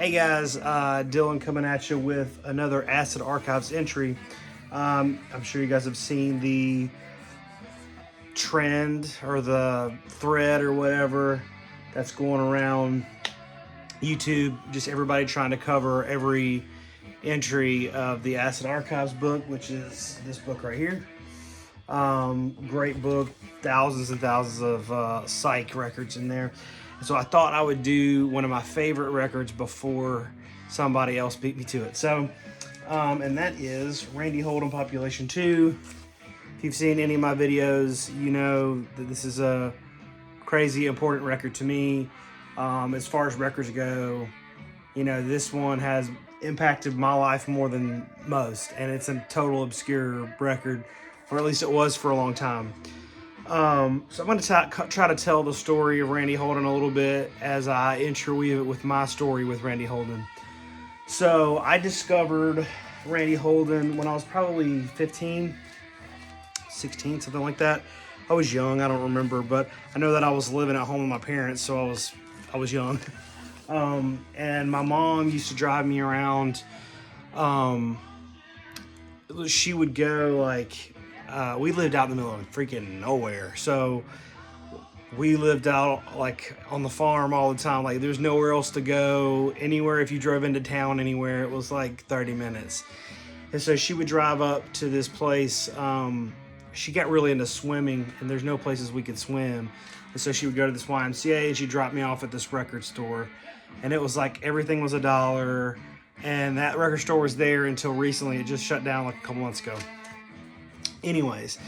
Hey guys, Dylan coming at you with another Acid Archives entry. I'm sure you guys have seen the trend or the thread or whatever that's going around YouTube. Just everybody trying to cover every entry of the Acid Archives book, which is this book right here. Great book, thousands and thousands of psych records in there. So I thought I would do one of my favorite records before somebody else beat me to it. So, and that is Randy Holden, Population 2. If you've seen any of my videos, you know that this is a crazy important record to me. As far as records go, you know, this one has impacted my life more than most, and it's a total obscure record, or at least it was for a long time. So I'm going to try to tell the story of Randy Holden a little bit as I interweave it with my story with Randy Holden. So I discovered Randy Holden when I was probably 15, 16, something like that. I was young, I don't remember, but I know that I was living at home with my parents, so I was young. And my mom used to drive me around. She would go like, we lived out in the middle of freaking nowhere. So we lived out like on the farm all the time. Like there's nowhere else to go anywhere. If you drove into town anywhere, it was like 30 minutes. And so she would drive up to this place. She got really into swimming and there's no places we could swim. And so she would go to this YMCA and she'd drop me off at this record store. And it was like everything was $1. And that record store was there until recently. It just shut down like a couple months ago. Anyways,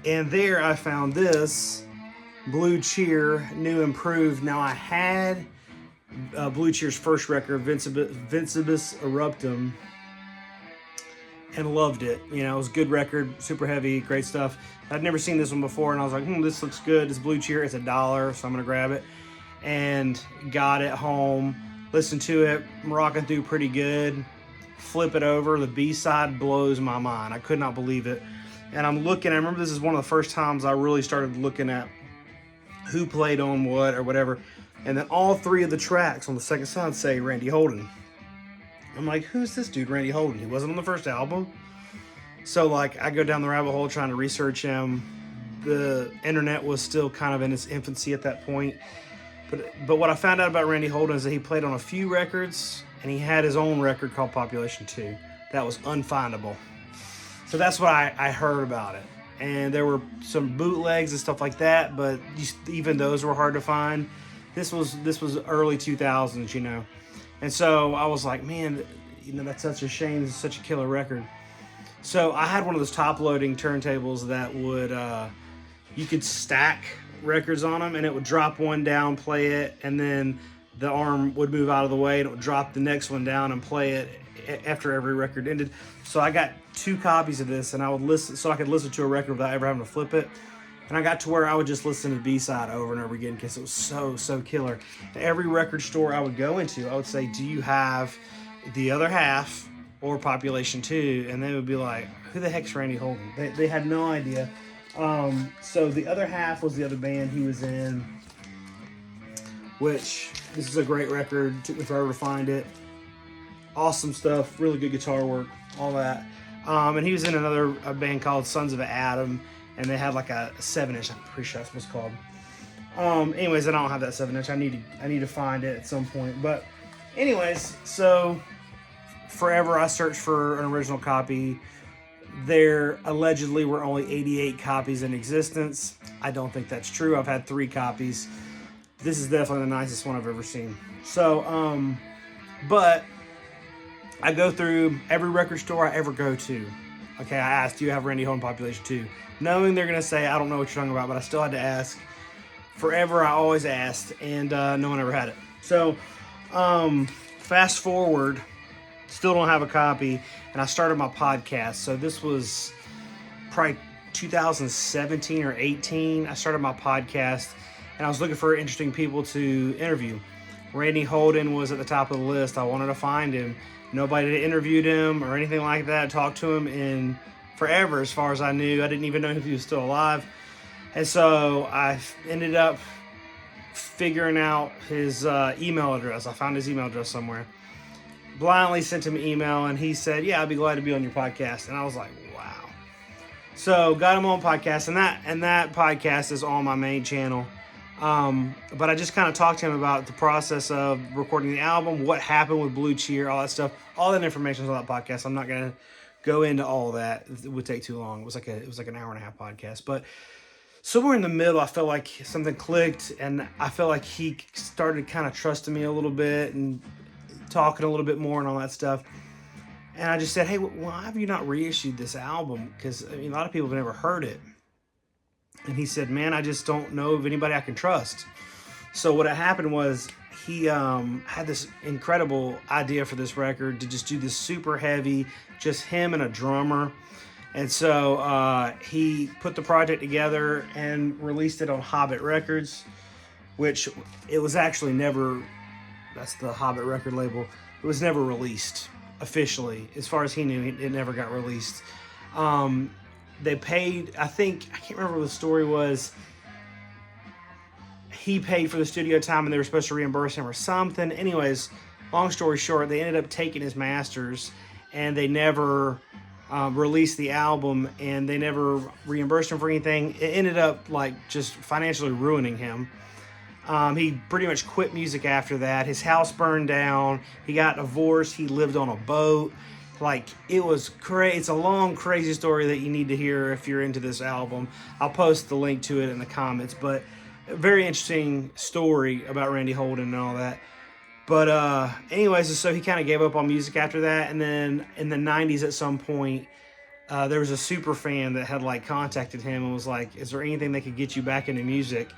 and there I found this Blue Cheer, new improved. Now I had Blue Cheer's first record, Vincibus Eruptum, and loved it. You know, it was a good record, super heavy, great stuff. I'd never seen this one before, and I was like, this looks good. It's Blue Cheer, it's $1, so I'm gonna grab it. And got it home, listened to it, I'm rocking through pretty good. Flip it over, the B-side blows my mind. I could not believe it. And I'm looking, I remember this is one of the first times I really started looking at who played on what or whatever. And then all three of the tracks on the second side say Randy Holden. I'm like, who's this dude, Randy Holden? He wasn't on the first album. So like, I go down the rabbit hole trying to research him. The internet was still kind of in its infancy at that point. But what I found out about Randy Holden is that he played on a few records and he had his own record called Population 2 that was unfindable. So that's what I heard about it. And there were some bootlegs and stuff like that, but even those were hard to find. This was early 2000s, you know. And so I was like, man, you know, that's such a shame. It's such a killer record. So I had one of those top-loading turntables that would, you could stack records on them, and it would drop one down, play it, and then the arm would move out of the way, and it would drop the next one down and play it after every record ended. So I got 2 copies of this, and I would listen, so I could listen to a record without ever having to flip it. And I got to where I would just listen to the B-side over and over again because it was so killer. Every record store I would go into, I would say, do you have the other half or Population 2? And they would be like, who the heck's Randy Holden? They had no idea. So the other half was the other band he was in, which this is a great record. Took me forever to find it. Awesome stuff, really good guitar work, all that. And he was in a band called Sons of Adam, and they had like a 7-inch, I'm pretty sure that's what it's called. Anyways, I don't have that 7-inch. I need to find it at some point. But anyways, so forever I searched for an original copy. There allegedly were only 88 copies in existence. I don't think that's true. I've had 3 copies. This is definitely the nicest one I've ever seen. So, but I go through every record store I ever go to. Okay, I asked, do you have Randy Holden Population 2? Knowing they're going to say, I don't know what you're talking about, but I still had to ask. Forever, I always asked, and no one ever had it. So, fast forward, still don't have a copy, and I started my podcast. So this was probably 2017 or 18. I started my podcast, and I was looking for interesting people to interview. Randy Holden was at the top of the list. I wanted to find him. Nobody had interviewed him or anything like that, talked to him in forever as far as I knew. I didn't even know if he was still alive. And so I ended up figuring out his email address. I found his email address somewhere. blindly sent him an email, and he said, yeah, I'd be glad to be on your podcast. And I was like, wow. So got him on podcast, and that podcast is on my main channel. But I just kind of talked to him about the process of recording the album, what happened with Blue Cheer, all that stuff. All that information is on that podcast. I'm not going to go into all that. It would take too long. It was like an hour and a half podcast. But somewhere in the middle, I felt like something clicked, and I felt like he started kind of trusting me a little bit and talking a little bit more and all that stuff. And I just said, hey, why have you not reissued this album? Because a lot of people have never heard it. And he said, man, I just don't know of anybody I can trust. So what had happened was he had this incredible idea for this record to just do this super heavy, just him and a drummer. And so he put the project together and released it on Hobbit Records, which it was actually never, that's the Hobbit record label, it was never released officially. As far as he knew, it never got released. They paid, I can't remember what the story was. He paid for the studio time and they were supposed to reimburse him or something. Anyways, long story short, they ended up taking his masters and they never released the album, and they never reimbursed him for anything. It ended up like just financially ruining him. He pretty much quit music after that. His house burned down. He got divorced. He lived on a boat. Like, it was crazy. It's a long, crazy story that you need to hear if you're into this album. I'll post the link to it in the comments, but a very interesting story about Randy Holden and all that. But anyways, so he kind of gave up on music after that, and then in the 90s at some point, there was a super fan that had like contacted him and was like, is there anything that could get you back into music?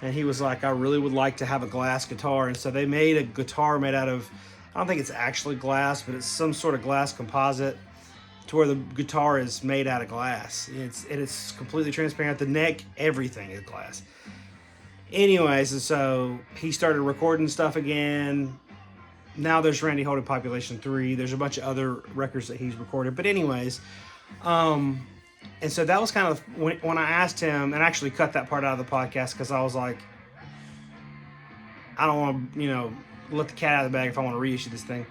And he was like, I really would like to have a glass guitar. And so they made a guitar made out of, I don't think it's actually glass, but it's some sort of glass composite to where the guitar is made out of glass. It's completely transparent. The neck, everything is glass. Anyways, and so he started recording stuff again. Now there's Randy Holden Population 3. There's a bunch of other records that he's recorded. But anyways, and so that was kind of when I asked him, and I actually cut that part out of the podcast because I was like, I don't want to, let the cat out of the bag if I want to reissue this thing.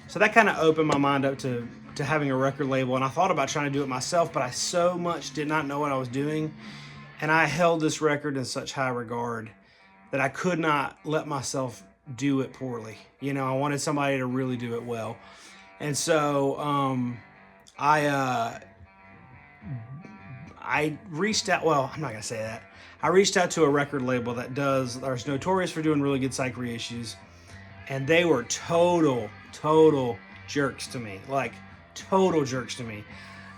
So that kind of opened my mind up to having a record label. And I thought about trying to do it myself, but I so much did not know what I was doing. And I held this record in such high regard that I could not let myself do it poorly. I wanted somebody to really do it well. And so I reached out, well, I'm not going to say that. I reached out to a record label that is notorious for doing really good psych reissues. And they were total jerks to me. Like, total jerks to me.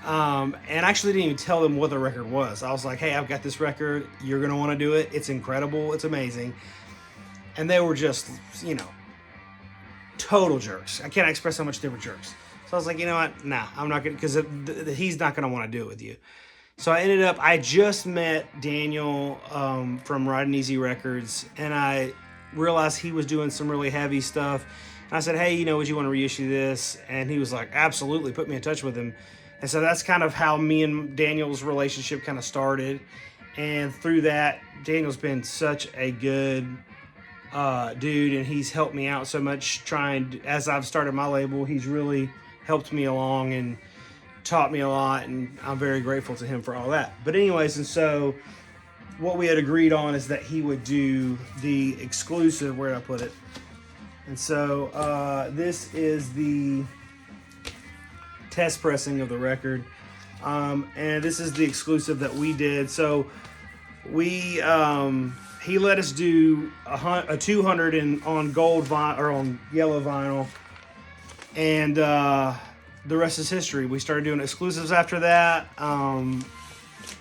And I actually didn't even tell them what the record was. I was like, hey, I've got this record. You're going to want to do it. It's incredible. It's amazing. And they were just, total jerks. I can't express how much they were jerks. So I was like, you know what? Nah, I'm not going to, because he's not going to want to do it with you. So I just met Daniel from Riding Easy Records, and I realized he was doing some really heavy stuff. And I said, hey, would you want to reissue this? And he was like, absolutely, put me in touch with him. And so that's kind of how me and Daniel's relationship kind of started. And through that, Daniel's been such a good dude, and he's helped me out so much as I've started my label. He's really helped me along and taught me a lot, and I'm very grateful to him for all that. But anyways, and so what we had agreed on is that he would do the exclusive, where did I put it? And so this is the test pressing of the record, and this is the exclusive that we did. So we he let us do a 200 on gold vinyl, or on yellow vinyl, and the rest is history. We started doing exclusives after that, and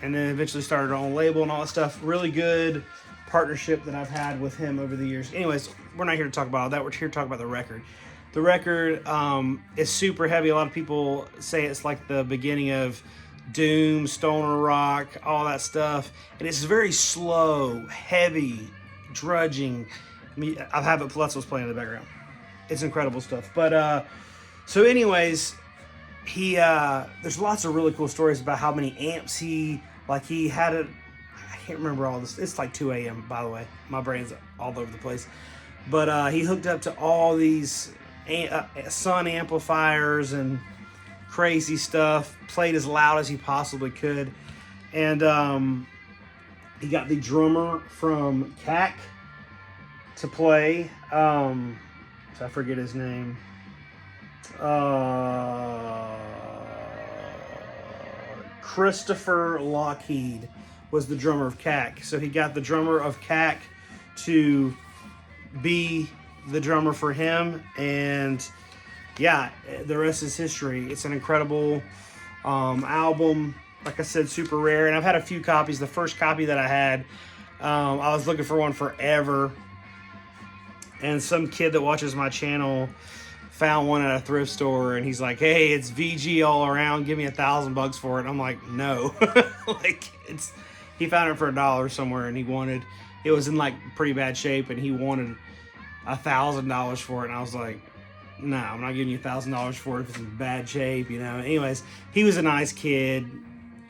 then eventually started our own label and all that stuff. Really good partnership that I've had with him over the years. Anyways, we're not here to talk about all that. We're here to talk about the record. The record is super heavy. A lot of people say it's like the beginning of doom, stoner rock, all that stuff. And it's very slow, heavy, drudging. I have it, that's what's playing in the background. It's incredible stuff. But so anyways, there's lots of really cool stories about how many amps he had it. I can't remember all this. It's like 2 a.m. by the way. My brain's all over the place. But he hooked up to all these Sun amplifiers and crazy stuff. Played as loud as he possibly could. And he got the drummer from CAC to play. So I forget his name. Christopher Lockheed was the drummer of CAC. So he got the drummer of CAC to be the drummer for him. And yeah, the rest is history. It's an incredible album. Like I said, super rare. And I've had a few copies. The first copy that I had, I was looking for one forever. And some kid that watches my channel found one at a thrift store, and he's like, "Hey, it's VG all around. Give me $1,000 for it." And I'm like, "No." Like, he found it for $1 somewhere, and it was in like pretty bad shape, and he wanted $1,000 for it. And I was like, "No, I'm not giving you $1,000 for it if it's in bad shape," you know. Anyways, he was a nice kid.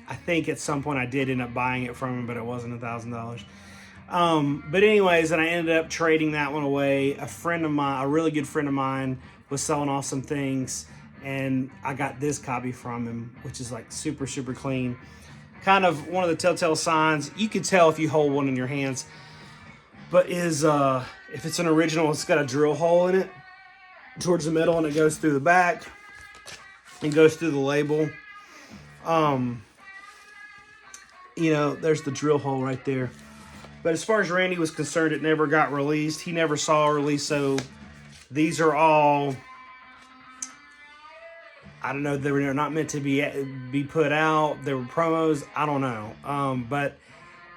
I think at some point I did end up buying it from him, but it wasn't $1,000. But anyways, and I ended up trading that one away. A really good friend of mine, was selling off some things, and I got this copy from him, which is like super, super clean. Kind of one of the telltale signs. You can tell if you hold one in your hands, but if it's an original, it's got a drill hole in it towards the middle, and it goes through the back and goes through the label. You know, there's the drill hole right there. But as far as Randy was concerned, it never got released. He never saw a release, so these are all, I don't know, they were not meant to be put out. They were promos. I don't know. But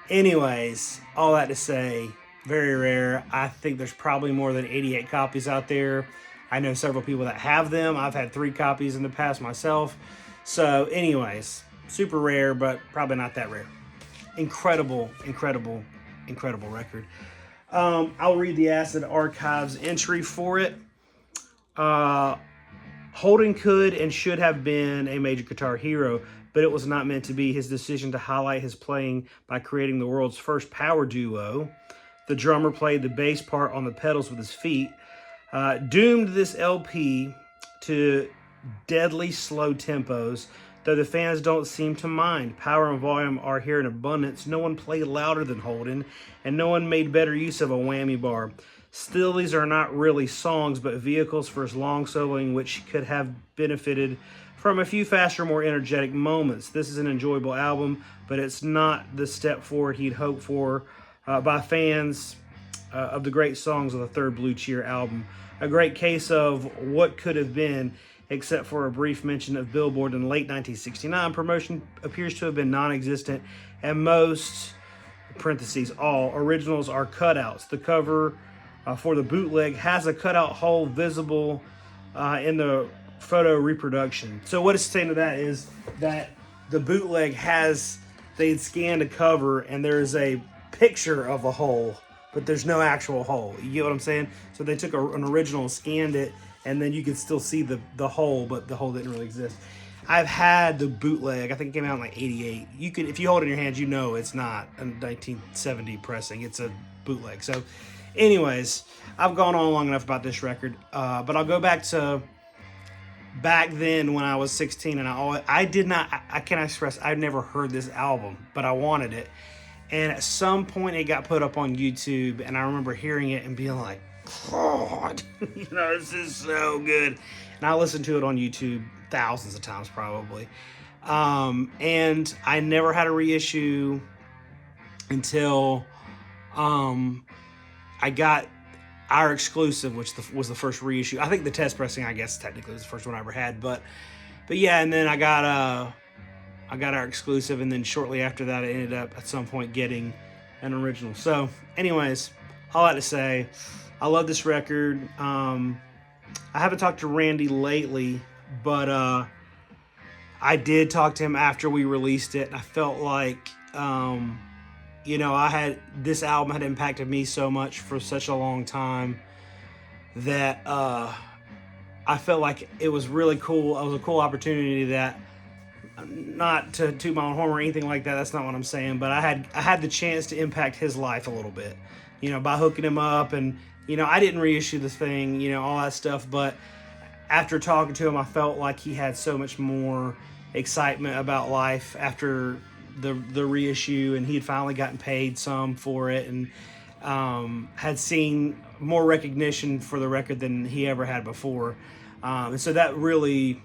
anyways, all that to say, very rare. I think there's probably more than 88 copies out there. I know several people that have them. I've had 3 copies in the past myself. So anyways, super rare, but probably not that rare. Incredible, incredible, incredible record. I'll read the Acid Archives entry for it. Holden could and should have been a major guitar hero, but it was not meant to be. His decision to highlight his playing by creating the world's first power duo. The drummer played the bass part on the pedals with his feet. Doomed this LP to deadly slow tempos, though the fans don't seem to mind. Power and volume are here in abundance. No one played louder than Holden, and no one made better use of a whammy bar. Still, these are not really songs, but vehicles for his long soloing, which could have benefited from a few faster, more energetic moments. This is an enjoyable album, but it's not the step forward he'd hoped for by fans of the great songs of the third Blue Cheer album. A great case of what could have been, except for a brief mention of Billboard in late 1969. Promotion appears to have been non-existent, and most, parentheses, all, originals are cutouts. The cover for the bootleg has a cutout hole visible in the photo reproduction. So what it's saying to that is that the bootleg they'd scanned a cover, and there's a picture of a hole, but there's no actual hole. You get what I'm saying? So they took an original, scanned it, and then you could still see the hole, but the hole didn't really exist. I've had the bootleg. I think it came out in like 88. You can, if you hold it in your hands, you know it's not a 1970 pressing. It's a bootleg. So anyways, I've gone on long enough about this record, but I'll go back to back then when I was 16, and I cannot express, I've never heard this album, but I wanted it. And at some point it got put up on YouTube, and I remember hearing it and being like, God, you know, this is so good. And I listened to it on YouTube thousands of times probably. And I never had a reissue until I got our exclusive, which was the first reissue. I think the test pressing, I guess, technically was the first one I ever had. But yeah, and then I got our exclusive, and then shortly after that, I ended up at some point getting an original. So anyways, all that to say, I love this record. I haven't talked to Randy lately, but I did talk to him after we released it. And I felt like, you know, this album had impacted me so much for such a long time that I felt like it was really cool. It was a cool opportunity that, not to toot my own horn or anything like that, that's not what I'm saying, but I had the chance to impact his life a little bit, you know, by hooking him up and you know, I didn't reissue the thing, you know, all that stuff, but after talking to him, I felt like he had so much more excitement about life after the reissue, and he had finally gotten paid some for it, and had seen more recognition for the record than he ever had before. And so that really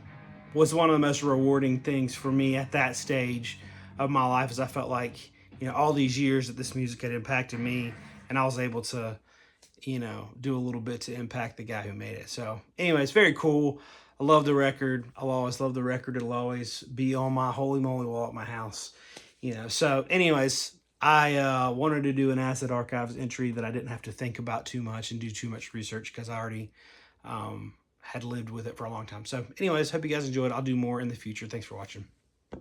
was one of the most rewarding things for me at that stage of my life, as I felt like, you know, all these years that this music had impacted me, and I was able to, you know, do a little bit to impact the guy who made it. So anyway, it's very cool. I love the record. I'll always love the record. It'll always be on my holy moly wall at my house, you know. So anyways, I wanted to do an Acid Archives entry that I didn't have to think about too much and do too much research, because I already had lived with it for a long time. So anyways, hope you guys enjoyed. I'll do more in the future. Thanks for watching.